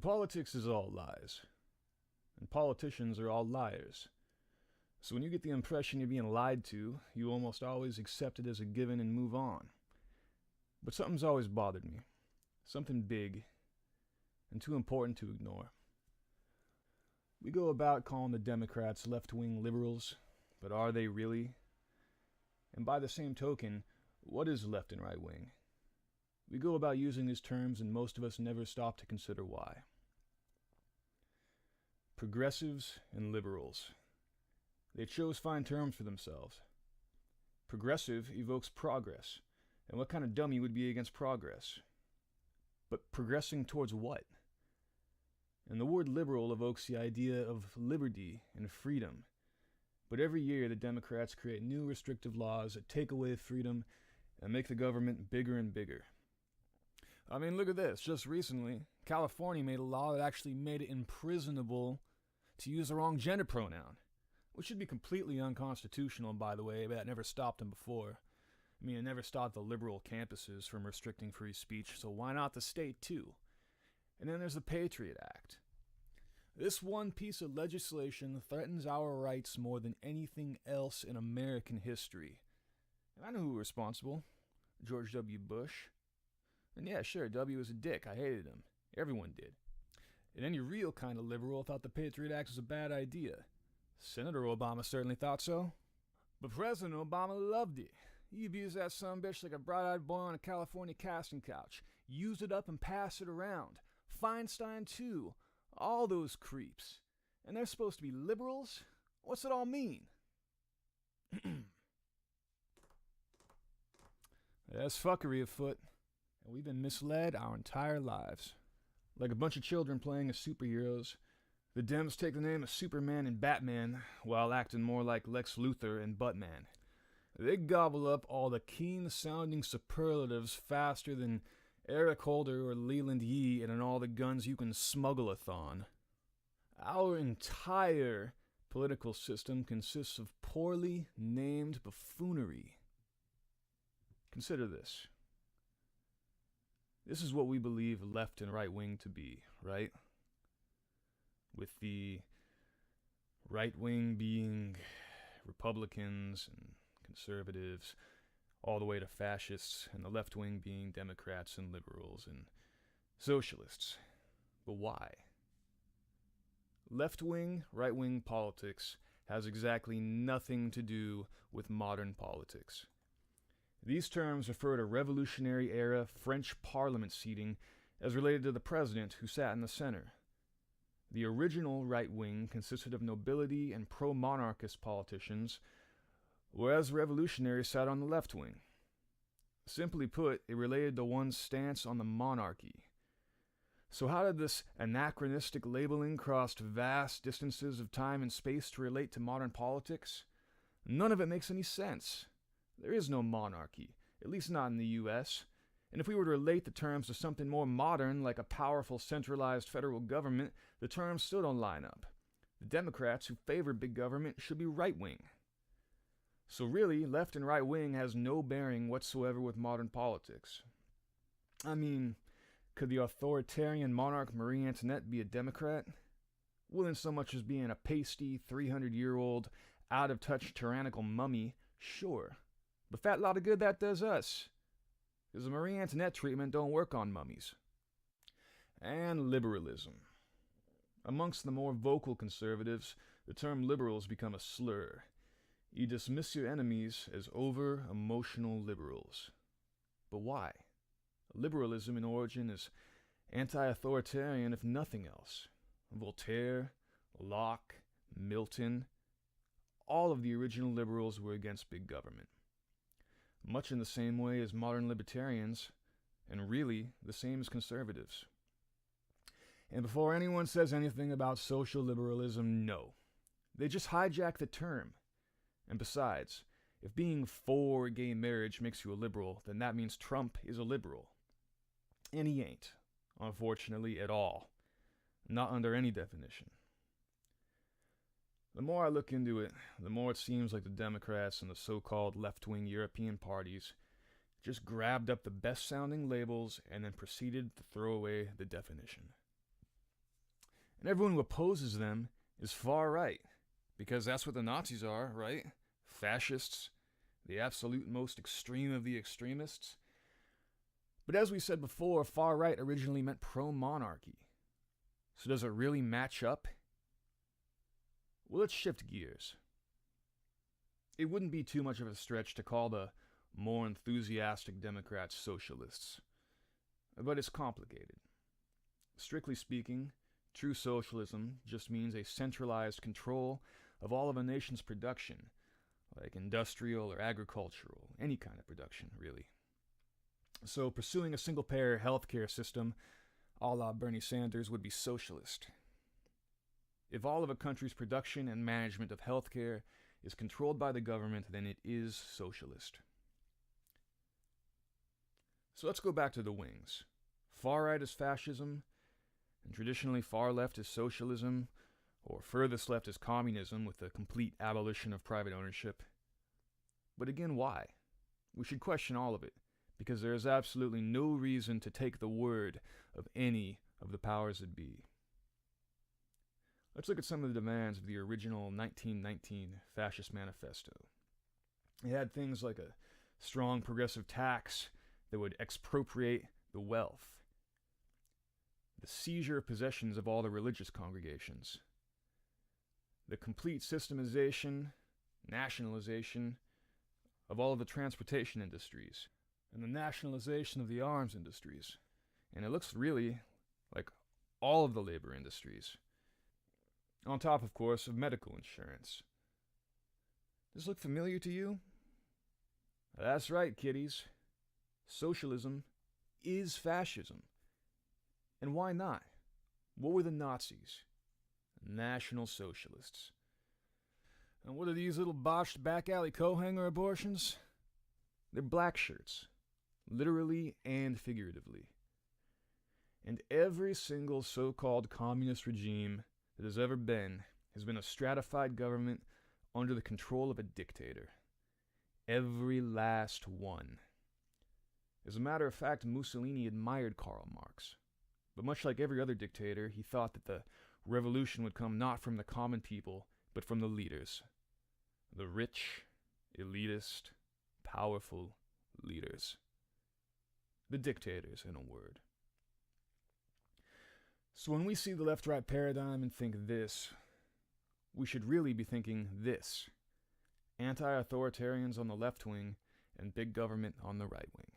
Politics is all lies, and politicians are all liars. So when you get the impression you're being lied to, you almost always accept it as a given and move on. But something's always bothered me. Something big, and too important to ignore. We go about calling the Democrats left-wing liberals, but are they really? And by the same token, what is left and right wing? We go about using these terms and most of us never stop to consider why. Progressives and liberals. They chose fine terms for themselves. Progressive evokes progress, and what kind of dummy would be against progress? But progressing towards what? And the word liberal evokes the idea of liberty and freedom. But every year the Democrats create new restrictive laws that take away freedom and make the government bigger and bigger. I mean, look at this. Just recently, California made a law that actually made it imprisonable to use the wrong gender pronoun, which should be completely unconstitutional, by the way, but that never stopped them before. I mean, it never stopped the liberal campuses from restricting free speech, so why not the state, too? And then there's the Patriot Act. This one piece of legislation threatens our rights more than anything else in American history. And I know who was responsible. George W. Bush. And yeah, sure, W was a dick. I hated him. Everyone did. And any real kind of liberal thought the Patriot Act was a bad idea. Senator Obama certainly thought so. But President Obama loved it. He abused that sumbitch like a bright-eyed boy on a California casting couch. Used it up and passed it around. Feinstein, too. All those creeps. And they're supposed to be liberals? What's it all mean? There's fuckery afoot. And we've been misled our entire lives. Like a bunch of children playing as superheroes, the Dems take the name of Superman and Batman while acting more like Lex Luthor and Buttman. They gobble up all the keen-sounding superlatives faster than Eric Holder or Leland Yee and all the guns you can smuggle-a-thon. Our entire political system consists of poorly named buffoonery. Consider this. This is what we believe left and right wing to be, right? With the right wing being Republicans and conservatives, all the way to fascists, and the left wing being Democrats and liberals and socialists. But why? Left wing, right wing politics has exactly nothing to do with modern politics. These terms refer to Revolutionary era French Parliament seating as related to the president who sat in the center. The original right wing consisted of nobility and pro-monarchist politicians, whereas revolutionaries sat on the left wing. Simply put, it related to one's stance on the monarchy. So how did this anachronistic labeling cross vast distances of time and space to relate to modern politics? None of it makes any sense. There is no monarchy, at least not in the U.S., and if we were to relate the terms to something more modern, like a powerful centralized federal government, the terms still don't line up. The Democrats who favor big government should be right-wing. So really, left and right-wing has no bearing whatsoever with modern politics. I mean, could the authoritarian monarch Marie Antoinette be a Democrat? Wouldn't so much as being a pasty, 300-year-old, out-of-touch tyrannical mummy, sure. But fat lot of good that does us. Because the Marie Antoinette treatment don't work on mummies. And liberalism. Amongst the more vocal conservatives, the term liberals become a slur. You dismiss your enemies as over-emotional liberals. But why? Liberalism in origin is anti-authoritarian if nothing else. Voltaire, Locke, Milton, all of the original liberals were against big government. Much in the same way as modern libertarians, and really the same as conservatives. And before anyone says anything about social liberalism, no. They just hijack the term. And besides, if being for gay marriage makes you a liberal, then that means Trump is a liberal. And he ain't, unfortunately, at all. Not under any definition. The more I look into it, the more it seems like the Democrats and the so-called left-wing European parties just grabbed up the best-sounding labels and then proceeded to throw away the definition. And everyone who opposes them is far right, because that's what the Nazis are, right? Fascists, the absolute most extreme of the extremists. But as we said before, far right originally meant pro-monarchy. So does it really match up? Well, let's shift gears. It wouldn't be too much of a stretch to call the more enthusiastic Democrats socialists, but it's complicated. Strictly speaking, true socialism just means a centralized control of all of a nation's production, like industrial or agricultural, any kind of production, really. So pursuing a single-payer healthcare system, a la Bernie Sanders, would be socialist. If all of a country's production and management of healthcare is controlled by the government, then it is socialist. So let's go back to the wings. Far right is fascism, and traditionally far left is socialism, or furthest left is communism with the complete abolition of private ownership. But again, why? We should question all of it, because there is absolutely no reason to take the word of any of the powers that be. Let's look at some of the demands of the original 1919 Fascist Manifesto. It had things like a strong progressive tax that would expropriate the wealth, the seizure of possessions of all the religious congregations, the complete systemization, nationalization of all of the transportation industries, and the nationalization of the arms industries. And it looks really like all of the labor industries. On top, of course, of medical insurance. Does this look familiar to you? That's right, kiddies. Socialism is fascism. And why not? What were the Nazis? National Socialists. And what are these little botched back alley coat-hanger abortions? They're black shirts, literally and figuratively. And every single so-called communist regime that has ever been has been a stratified government under the control of a dictator. Every last one. As a matter of fact, Mussolini admired Karl Marx. But much like every other dictator, he thought that the revolution would come not from the common people, but from the leaders. The rich, elitist, powerful leaders. The dictators, in a word. So when we see the left-right paradigm and think this, we should really be thinking this. Anti-authoritarians on the left wing and big government on the right wing.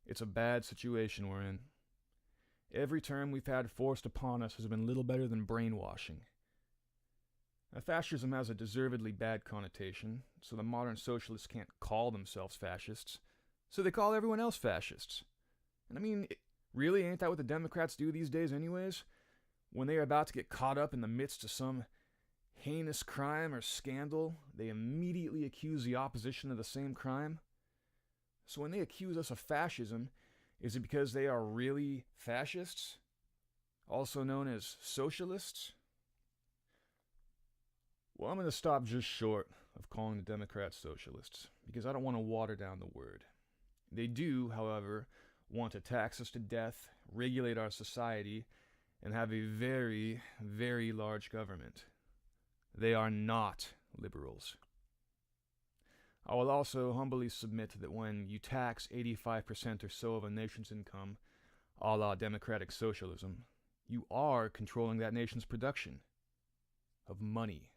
It's a bad situation we're in. Every term we've had forced upon us has been little better than brainwashing. Now, fascism has a deservedly bad connotation, so the modern socialists can't call themselves fascists, so they call everyone else fascists. And I mean, really, ain't that what the Democrats do these days anyways? When they are about to get caught up in the midst of some heinous crime or scandal, they immediately accuse the opposition of the same crime. So when they accuse us of fascism, is it because they are really fascists? Also known as socialists? Well, I'm going to stop just short of calling the Democrats socialists, because I don't want to water down the word. They do, however, want to tax us to death, regulate our society, and have a very, very large government. They are not liberals. I will also humbly submit that when you tax 85% or so of a nation's income, a la democratic socialism, you are controlling that nation's production of money.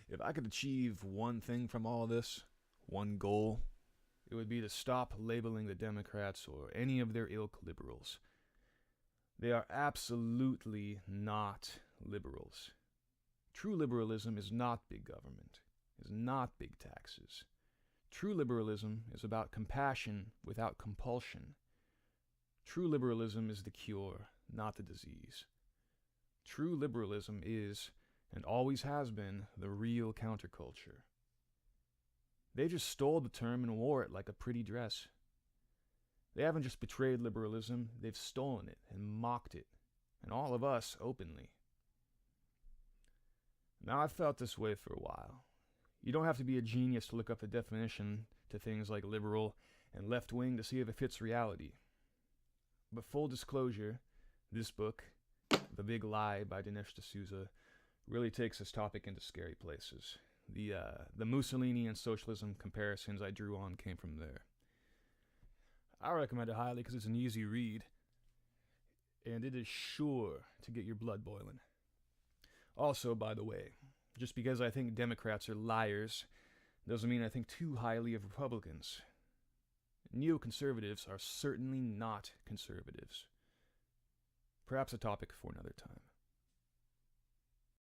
If I could achieve one thing from all this, one goal, it would be to stop labeling the Democrats or any of their ilk liberals. They are absolutely not liberals. True liberalism is not big government, is not big taxes. True liberalism is about compassion without compulsion. True liberalism is the cure, not the disease. True liberalism is, and always has been, the real counterculture. They just stole the term and wore it like a pretty dress. They haven't just betrayed liberalism, they've stolen it and mocked it, and all of us openly. Now, I've felt this way for a while. You don't have to be a genius to look up the definition to things like liberal and left-wing to see if it fits reality. But full disclosure, this book, The Big Lie by Dinesh D'Souza, really takes this topic into scary places. The Mussolini and socialism comparisons I drew on came from there. I recommend it highly because it's an easy read, and it is sure to get your blood boiling. Also, by the way, just because I think Democrats are liars doesn't mean I think too highly of Republicans. Neoconservatives are certainly not conservatives. Perhaps a topic for another time.